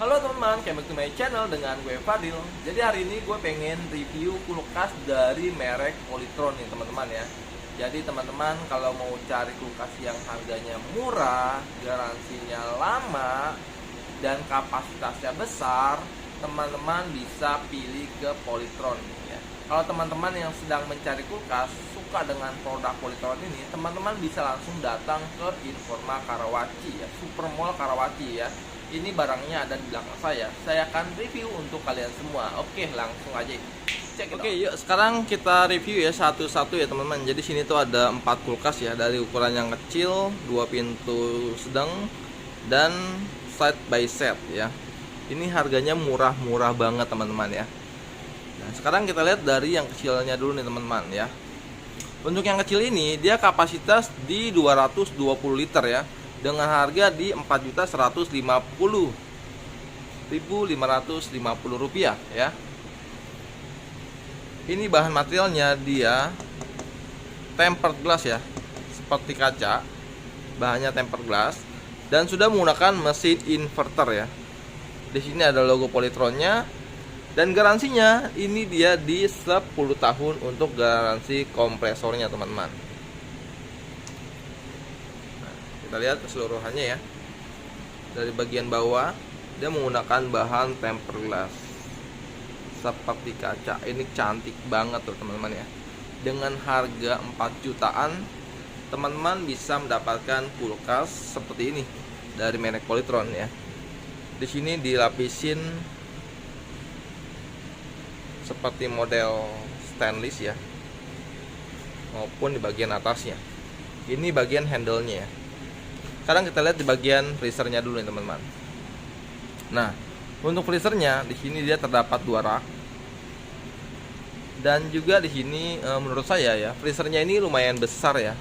Halo teman-teman, welcome back to my channel dengan gue Fadil. Jadi hari ini gue pengen review kulkas dari merek Polytron nih teman-teman ya. Jadi teman-teman kalau mau cari kulkas yang harganya murah, garansinya lama, dan kapasitasnya besar, teman-teman bisa pilih ke Polytron ya. Kalau teman-teman yang sedang mencari kulkas suka dengan produk Polytron ini, teman-teman bisa langsung datang ke Informa Karawaci ya, Supermall Karawaci ya. Ini barangnya ada di belakang saya. Saya akan review untuk kalian semua. Oke, langsung aja cek. Oke, yuk sekarang kita review ya satu-satu ya teman-teman. Jadi sini tuh ada 4 kulkas ya, dari ukuran yang kecil, 2 pintu sedang, dan side by set ya. Ini harganya murah-murah banget teman-teman ya. Nah, sekarang kita lihat dari yang kecilnya dulu nih teman-teman ya. Untuk yang kecil ini dia kapasitas di 220 liter ya, dengan harga di Rp4.150.550 ya. Ini bahan materialnya dia tempered glass ya, seperti kaca. Bahannya tempered glass dan sudah menggunakan mesin inverter ya. Di sini ada logo Polytronnya. Dan garansinya ini dia di 10 tahun untuk garansi kompresornya teman-teman. Nah, kita lihat keseluruhannya ya. Dari bagian bawah dia menggunakan bahan tempered glass seperti kaca. Ini cantik banget tuh teman-teman ya. Dengan harga 4 jutaan teman-teman bisa mendapatkan kulkas seperti ini dari merek Polytron ya. Di sini dilapisin seperti model stainless ya, maupun di bagian atasnya. Ini bagian handle-nya ya. Sekarang kita lihat di bagian freezernya dulu nih teman-teman. Nah, untuk freezernya di sini dia terdapat 2 rak. Dan juga di sini menurut saya ya, freezernya ini lumayan besar ya.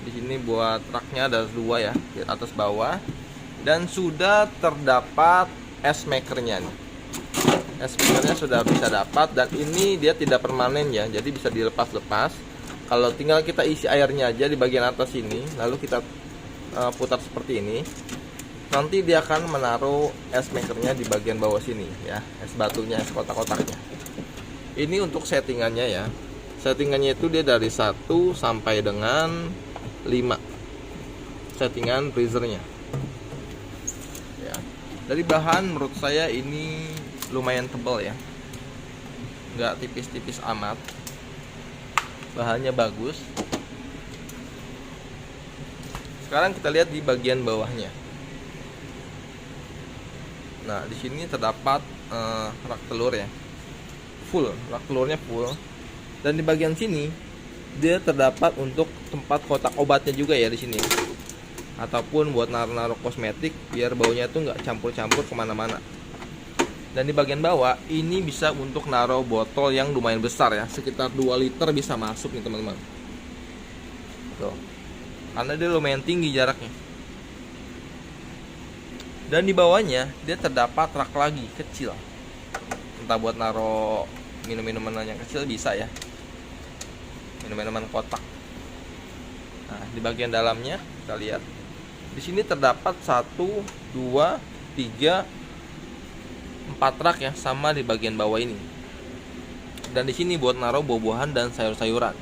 Di sini buat raknya ada 2 ya, di atas bawah. Dan sudah terdapat es makernya nih. Es makernya sudah bisa dapat, dan ini dia tidak permanen ya, jadi bisa dilepas-lepas. Kalau tinggal kita isi airnya aja di bagian atas ini, lalu kita putar seperti ini, nanti dia akan menaruh es makernya di bagian bawah sini ya, es batunya, es kotak-kotaknya. Ini untuk settingannya ya. Settingannya itu dia dari 1 sampai dengan 5 settingan freezernya ya. Dari bahan menurut saya ini lumayan tebal ya, nggak tipis-tipis amat, bahannya bagus. Sekarang kita lihat di bagian bawahnya. Nah, di sini terdapat rak telur ya, full, rak telurnya full. Dan di bagian sini dia terdapat untuk tempat kotak obatnya juga ya di sini, ataupun buat naruh-naruh kosmetik biar baunya tuh nggak campur-campur kemana-mana. Dan di bagian bawah ini bisa untuk naruh botol yang lumayan besar ya, sekitar 2 liter bisa masuk nih teman-teman. Tuh, karena dia lumayan tinggi jaraknya. Dan di bawahnya dia terdapat rak lagi kecil, entah buat naruh minum-minuman yang kecil bisa ya, minum-minuman kotak. Nah, di bagian dalamnya kita lihat di sini terdapat 1, 2, 3, 4 rak ya, sama di bagian bawah ini. Dan di sini buat naruh buah-buahan dan sayur-sayuran.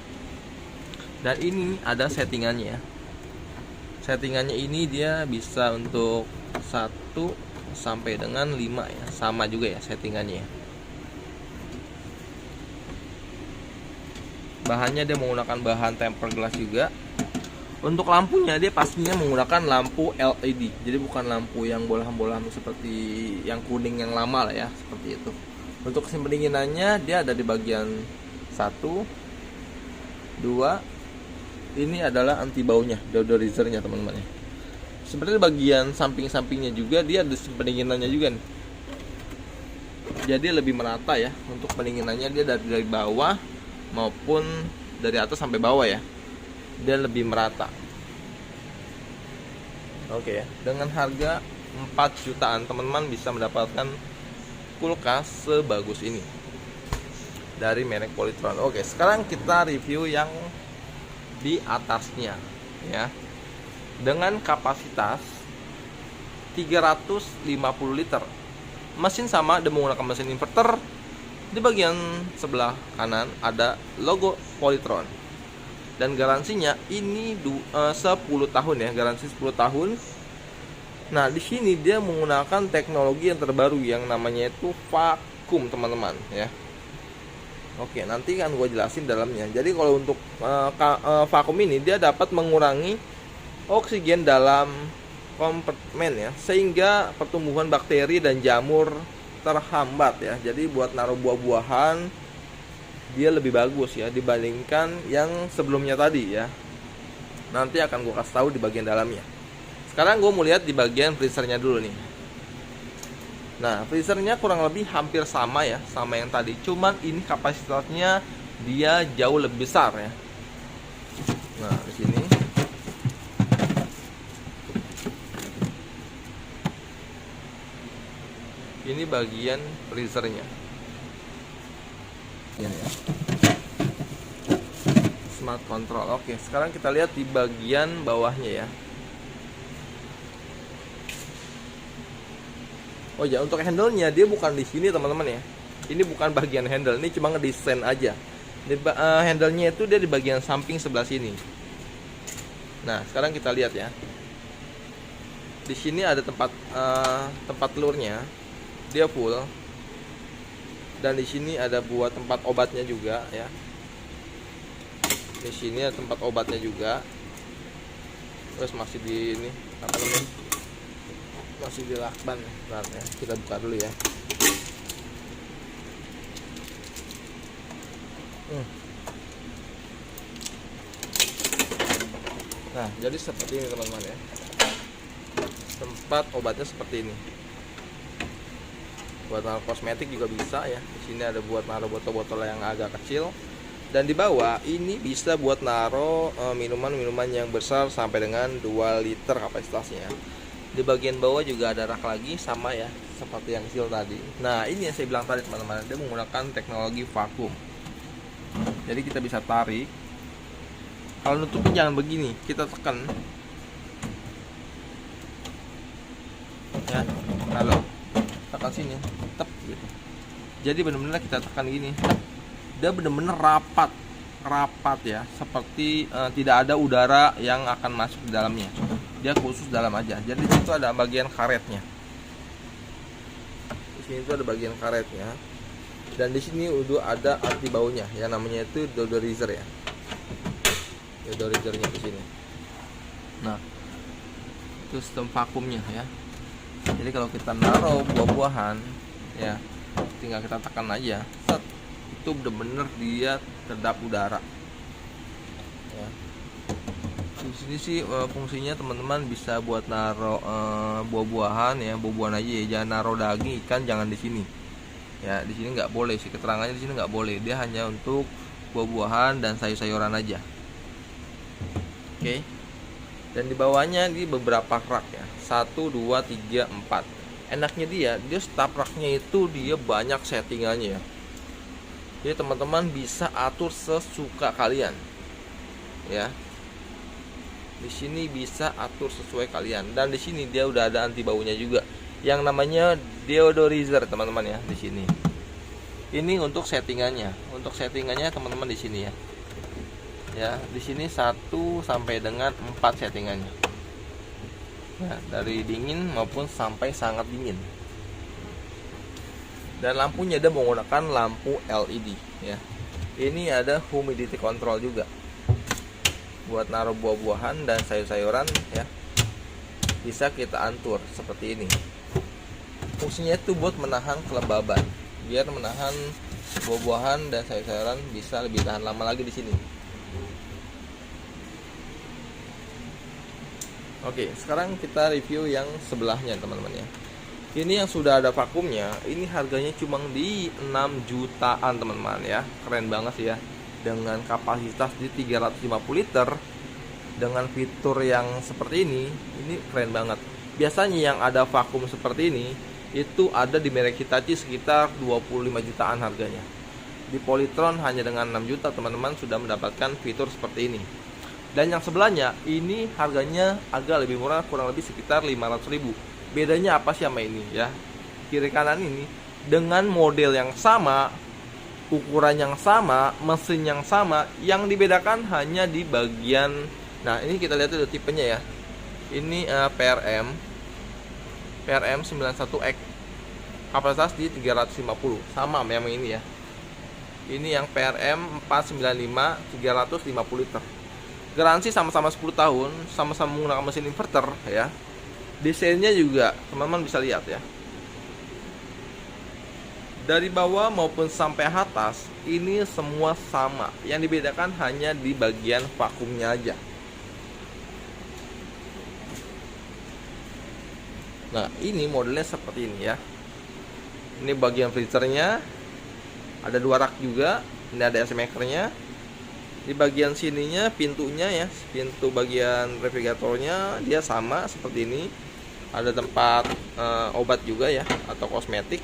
Dan ini ada settingannya ya. Settingannya ini dia bisa untuk 1 sampai dengan 5 ya, sama juga ya settingannya ya. Bahannya dia menggunakan bahan tempered glass juga. Untuk lampunya dia pastinya menggunakan lampu LED, jadi bukan lampu yang bolam-bolam seperti yang kuning yang lama lah ya, seperti itu. Untuk mesin pendinginannya dia ada di bagian 1, 2. Ini adalah anti baunya, deodorizernya teman-teman ya. Sebenarnya bagian samping-sampingnya juga dia ada mesin pendinginannya juga nih. Jadi lebih merata ya untuk pendinginannya, dia dari bawah maupun dari atas sampai bawah ya. Dia lebih merata. Oke ya, dengan harga 4 jutaan teman-teman bisa mendapatkan kulkas sebagus ini dari merek Polytron. Oke, sekarang kita review yang di atasnya ya. Dengan kapasitas 350 liter. Mesin sama, dia menggunakan mesin inverter. Di bagian sebelah kanan ada logo Polytron. Dan garansinya ini 10 tahun ya, garansi 10 tahun. Nah, di sini dia menggunakan teknologi yang terbaru yang namanya itu vakum, teman-teman ya. Oke, nanti kan gue jelasin dalamnya. Jadi kalau untuk vakum ini dia dapat mengurangi oksigen dalam kompartemen ya, sehingga pertumbuhan bakteri dan jamur terhambat ya. Jadi buat naruh buah-buahan dia lebih bagus ya dibandingkan yang sebelumnya tadi ya. Nanti akan gue kasih tahu di bagian dalamnya. Sekarang gue mau lihat di bagian freezernya dulu nih. Nah, freezernya kurang lebih hampir sama ya, sama yang tadi. Cuman ini kapasitasnya dia jauh lebih besar ya. Nah, di sini. Ini bagian freezernya. Ini ya. Smart control. Oke, sekarang kita lihat di bagian bawahnya ya. Oh ya, untuk handle-nya dia bukan di sini teman-teman ya. Ini bukan bagian handle, ini cuma ngedesain aja. Handle-nya itu dia di bagian samping sebelah sini. Nah, sekarang kita lihat ya. Di sini ada tempat telurnya, dia full. Dan di sini ada buat tempat obatnya juga ya. Di sini ada tempat obatnya juga. Terus masih di ini apa namanya? Masih di lakban. Nah, ya, kita buka dulu ya. Nah, jadi seperti ini teman-teman ya. Tempat obatnya seperti ini. Buat naruh kosmetik juga bisa ya. Di sini ada buat naruh botol-botol yang agak kecil. Dan di bawah ini bisa buat naruh minuman-minuman yang besar sampai dengan 2 liter kapasitasnya. Di bagian bawah juga ada rak lagi sama ya, seperti yang kecil tadi. Nah, ini yang saya bilang tadi teman-teman, dia menggunakan teknologi vakum. Jadi kita bisa tarik. Kalau nutupin jangan begini, kita tekan. Ya, kalau tekan sini, tep gitu. Jadi benar-benar kita tekan gini. Dia benar-benar rapat ya, seperti tidak ada udara yang akan masuk di dalamnya. Dia khusus dalam aja. Jadi di situ ada bagian karetnya. Di sini itu ada bagian karetnya. Dan di sini udah ada anti baunya, yang namanya itu deodorizer ya. Deodorizernya di sini. Nah, itu sistem vakumnya ya. Jadi kalau kita naruh buah-buahan ya, tinggal kita tekan aja. Set. Itu bener-bener dia kedap udara. Ya. Di sini sih fungsinya teman-teman bisa buat naruh buah-buahan ya, buah-buahan aja ya, jangan naruh daging, ikan jangan di sini. Ya, di sini nggak boleh sih, keterangannya di sini nggak boleh. Dia hanya untuk buah-buahan dan sayur-sayuran aja. Oke. Dan di bawahnya di beberapa rak ya. 1 2 3 4. Enaknya dia stop raknya itu dia banyak settingannya ya. Jadi teman-teman bisa atur sesuka kalian. Ya. Di sini bisa atur sesuai kalian, dan di sini dia udah ada anti baunya juga yang namanya deodorizer teman-teman ya. Di sini ini untuk settingannya, teman-teman di sini ya. Ya, di sini 1 sampai dengan 4 settingannya ya, dari dingin maupun sampai sangat dingin. Dan lampunya dia menggunakan lampu LED ya. Ini ada humidity control juga buat naruh buah-buahan dan sayur-sayuran ya, bisa kita atur seperti ini. Fungsinya itu buat menahan kelembaban, biar menahan buah-buahan dan sayur-sayuran bisa lebih tahan lama lagi di sini. Oke, sekarang kita review yang sebelahnya teman-teman ya. Ini yang sudah ada vakumnya, ini harganya cuma di 6 jutaan teman-teman ya. Keren banget sih ya. Dengan kapasitas di 350 liter, dengan fitur yang seperti ini keren banget. Biasanya yang ada vakum seperti ini itu ada di merek Hitachi sekitar 25 jutaan harganya. Di Polytron hanya dengan 6 juta teman-teman sudah mendapatkan fitur seperti ini. Dan yang sebelahnya ini harganya agak lebih murah, kurang lebih sekitar 500.000. Bedanya apa sih sama ini ya? Kiri kanan ini dengan model yang sama, ukuran yang sama, mesin yang sama, yang dibedakan hanya di bagian. Nah, ini kita lihat dulu tipenya ya. Ini PRM 91X. Kapasitas di 350. Sama memang ini ya. Ini yang PRM 495 350 liter. Garansi sama-sama 10 tahun, sama-sama menggunakan mesin inverter ya. Desainnya juga teman-teman bisa lihat ya. Dari bawah maupun sampai atas ini semua sama. Yang dibedakan hanya di bagian vakumnya aja. Nah, ini modelnya seperti ini ya. Ini bagian freezernya. Ada 2 rak juga. Ini ada AC makernya. Di bagian sininya pintunya ya, pintu bagian refrigeratornya dia sama seperti ini. Ada tempat obat juga ya, atau kosmetik.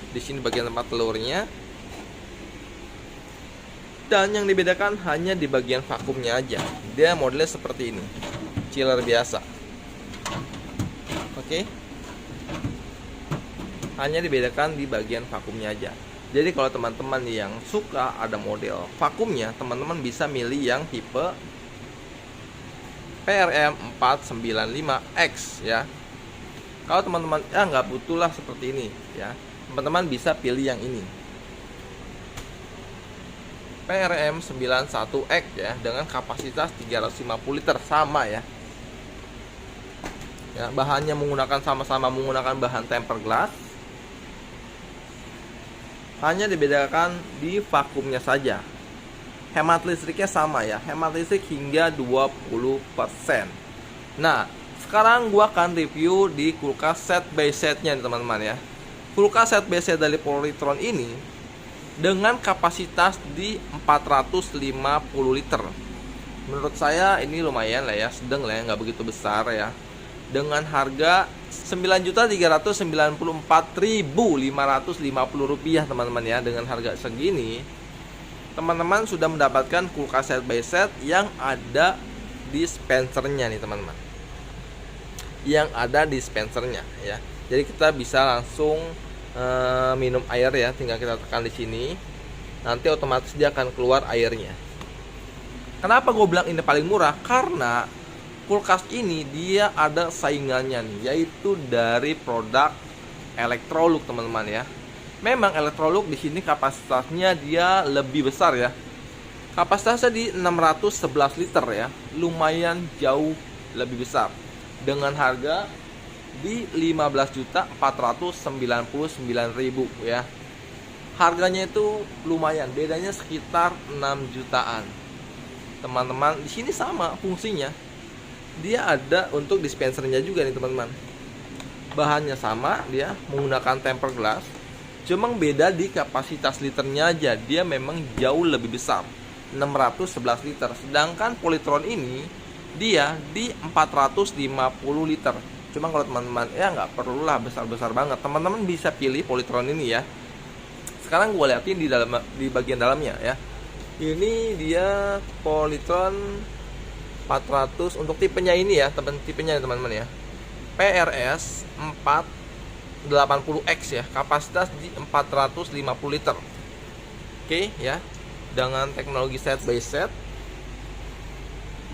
Di sini bagian tempat telurnya. Dan yang dibedakan hanya di bagian vakumnya aja. Dia modelnya seperti ini, chiller biasa. Oke. Hanya dibedakan di bagian vakumnya aja. Jadi kalau teman-teman yang suka ada model vakumnya, teman-teman bisa milih yang tipe PRM 495X ya. Kalau teman-teman nggak butuh lah seperti ini ya, teman-teman bisa pilih yang ini, PRM 91X ya, dengan kapasitas 350 liter sama ya. Ya, bahannya sama-sama menggunakan bahan tempered glass. Hanya dibedakan di vakumnya saja. Hemat listriknya sama ya, hemat listrik hingga 20%. Nah, sekarang gua akan review di kulkas set by setnya nih teman-teman ya. Kulkas set by set dari Polytron ini dengan kapasitas di 450 liter. Menurut saya ini lumayan lah ya, sedang lah ya, nggak begitu besar ya. Dengan harga Rp9.394.550 teman-teman ya. Dengan harga segini, teman-teman sudah mendapatkan kulkas set by set yang ada dispensernya nih teman-teman. Yang ada dispensernya ya. Jadi kita bisa langsung minum air ya, tinggal kita tekan di sini. Nanti otomatis dia akan keluar airnya. Kenapa gue bilang ini paling murah? Karena kulkas ini dia ada saingannya nih, yaitu dari produk Electrolux teman-teman ya. Memang Electrolux di sini kapasitasnya dia lebih besar ya. Kapasitasnya di 611 liter ya, lumayan jauh lebih besar. Dengan harga di 15.499.000 ya. Harganya itu lumayan, bedanya sekitar 6 jutaan. Teman-teman, di sini sama fungsinya. Dia ada untuk dispensernya juga nih teman-teman. Bahannya sama, dia menggunakan tempered glass. Cuma beda di kapasitas liternya aja. Dia memang jauh lebih besar, 611 liter. Sedangkan Polytron ini dia di 450 liter. Cuma kalau teman-teman ya nggak perlulah besar-besar banget. Teman-teman bisa pilih Polytron ini ya. Sekarang gue liatin di bagian dalamnya ya. Ini dia Polytron 400 untuk tipenya ini ya, tipenya teman-teman ya. PRS 480X ya, kapasitas di 450 liter. Oke ya. Dengan teknologi set by set.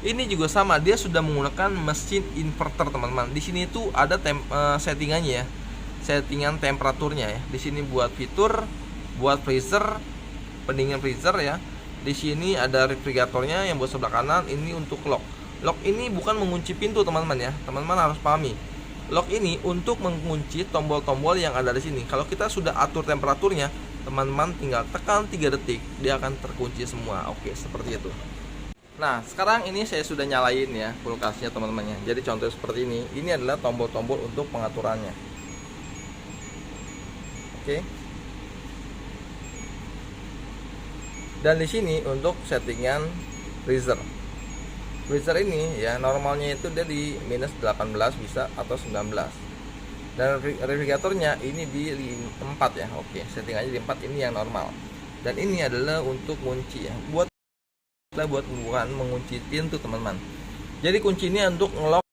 Ini juga sama, dia sudah menggunakan mesin inverter teman-teman. Di sini tuh ada settingannya ya. Settingan temperaturnya ya. Di sini buat fitur, buat freezer, pendingin freezer ya. Di sini ada refrigeratornya yang buat sebelah kanan. Ini untuk lock. Lock ini bukan mengunci pintu teman-teman ya. Teman-teman harus pahami. Lock ini untuk mengunci tombol-tombol yang ada di sini. Kalau kita sudah atur temperaturnya, teman-teman tinggal tekan 3 detik, dia akan terkunci semua. Oke, seperti itu. Nah, sekarang ini saya sudah nyalain ya kulkasnya teman-teman ya. Jadi contoh seperti ini. Ini adalah tombol-tombol untuk pengaturannya. Oke. Dan di sini untuk settingan freezer. Freezer ini ya normalnya itu dia di minus 18 bisa atau 19. Dan refrigeratornya ini di 4 ya. Oke, settingannya di 4, ini yang normal. Dan ini adalah untuk kunci ya. Buat buat mengunci pintu teman-teman. Jadi kunci ini untuk ngelock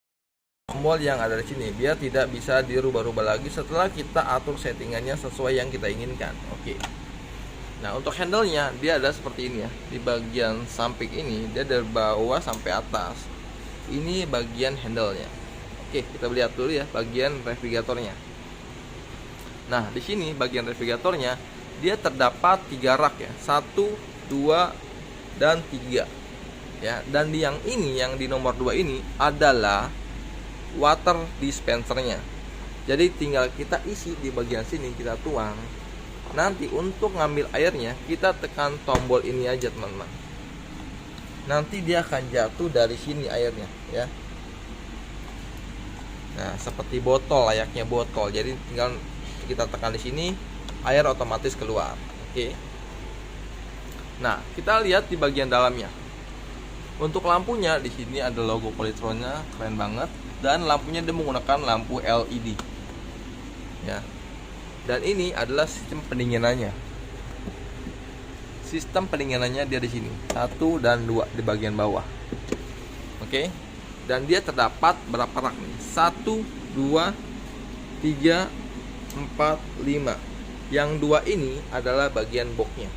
tombol yang ada di sini biar tidak bisa dirubah-rubah lagi setelah kita atur settingannya sesuai yang kita inginkan. Oke. Nah, untuk handle-nya dia ada seperti ini ya. Di bagian samping ini dia dari bawah sampai atas. Ini bagian handle-nya. Oke, kita lihat dulu ya bagian refrigeratornya. Nah, di sini bagian refrigeratornya dia terdapat 3 rak ya. 1, 2, dan 3. Ya, dan yang ini yang di nomor 2 ini adalah water dispensernya. Jadi tinggal kita isi di bagian sini, kita tuang. Nanti untuk ngambil airnya kita tekan tombol ini aja teman-teman. Nanti dia akan jatuh dari sini airnya ya. Nah, seperti botol, layaknya botol. Jadi tinggal kita tekan di sini, air otomatis keluar. Oke. Nah, kita lihat di bagian dalamnya. Untuk lampunya di sini ada logo Polytronnya, keren banget. Dan lampunya dia menggunakan lampu LED. Ya. Dan ini adalah sistem pendinginannya. Sistem pendinginannya dia di sini 1 dan 2 di bagian bawah. Oke. Dan dia terdapat berapa rak nih? 1, 2, 3, 4, 5. Yang 2 ini adalah bagian boxnya.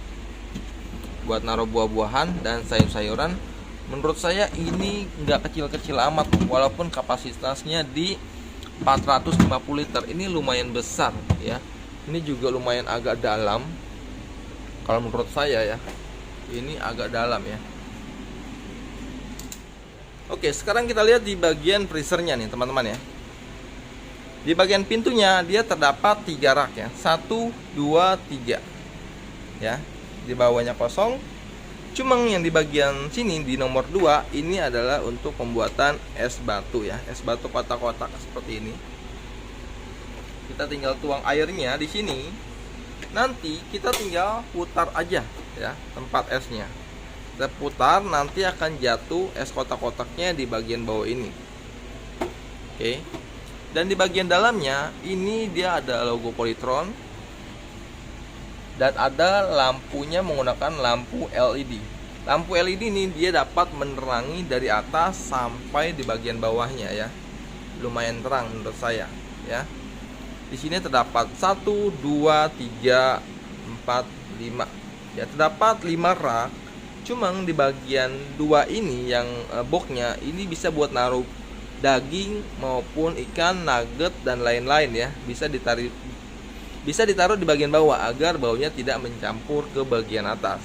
Buat naruh buah-buahan dan sayur-sayuran. Menurut saya ini nggak kecil-kecil amat, walaupun kapasitasnya di 450 liter. Ini lumayan besar ya. Ini juga lumayan agak dalam. Kalau menurut saya ya, ini agak dalam ya. Oke, sekarang kita lihat di bagian freezernya nih teman-teman ya. Di bagian pintunya dia terdapat 3 rak ya. 1, 2, 3. Ya. Di bawahnya kosong. Cuma yang di bagian sini di nomor 2 ini adalah untuk pembuatan es batu ya. Es batu kotak-kotak seperti ini. Kita tinggal tuang airnya di sini. Nanti kita tinggal putar aja ya tempat esnya. Kita putar, nanti akan jatuh es kotak-kotaknya di bagian bawah ini. Oke. Dan di bagian dalamnya ini dia ada logo Polytron. Dan ada lampunya menggunakan lampu LED. Lampu LED ini dia dapat menerangi dari atas sampai di bagian bawahnya ya. Lumayan terang menurut saya ya. Di sini terdapat 1, 2, 3, 4, 5. Ya, terdapat 5 rak. Cuma di bagian 2 ini yang boxnya ini bisa buat naruh daging maupun ikan, nugget dan lain-lain ya. Bisa ditaruh di bagian bawah agar baunya tidak mencampur ke bagian atas.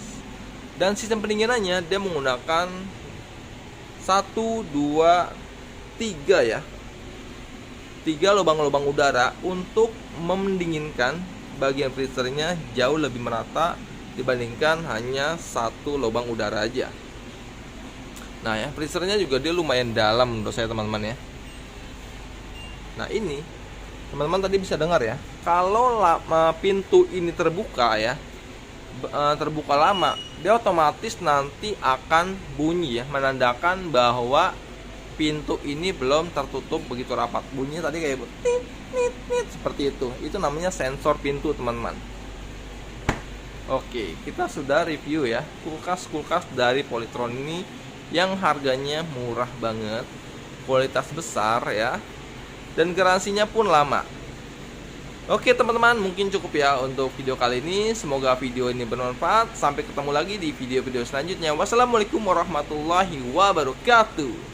Dan sistem pendinginannya dia menggunakan 1, 2, 3 ya. 3 lubang-lubang udara untuk mendinginkan bagian freezernya jauh lebih merata dibandingkan hanya 1 lubang udara aja. Nah ya, freezernya juga dia lumayan dalam menurut saya teman-teman ya. Nah ini teman-teman tadi bisa dengar ya, kalau pintu ini terbuka ya, terbuka lama, dia otomatis nanti akan bunyi ya, menandakan bahwa pintu ini belum tertutup begitu rapat. Bunyinya tadi kayak nit, nit, nit, seperti itu. Itu namanya sensor pintu teman-teman. Oke, kita sudah review ya kulkas-kulkas dari Polytron ini yang harganya murah banget, kualitas besar ya, dan garansinya pun lama. Oke teman-teman, mungkin cukup ya untuk video kali ini. Semoga video ini bermanfaat. Sampai ketemu lagi di video-video selanjutnya. Wassalamualaikum warahmatullahi wabarakatuh.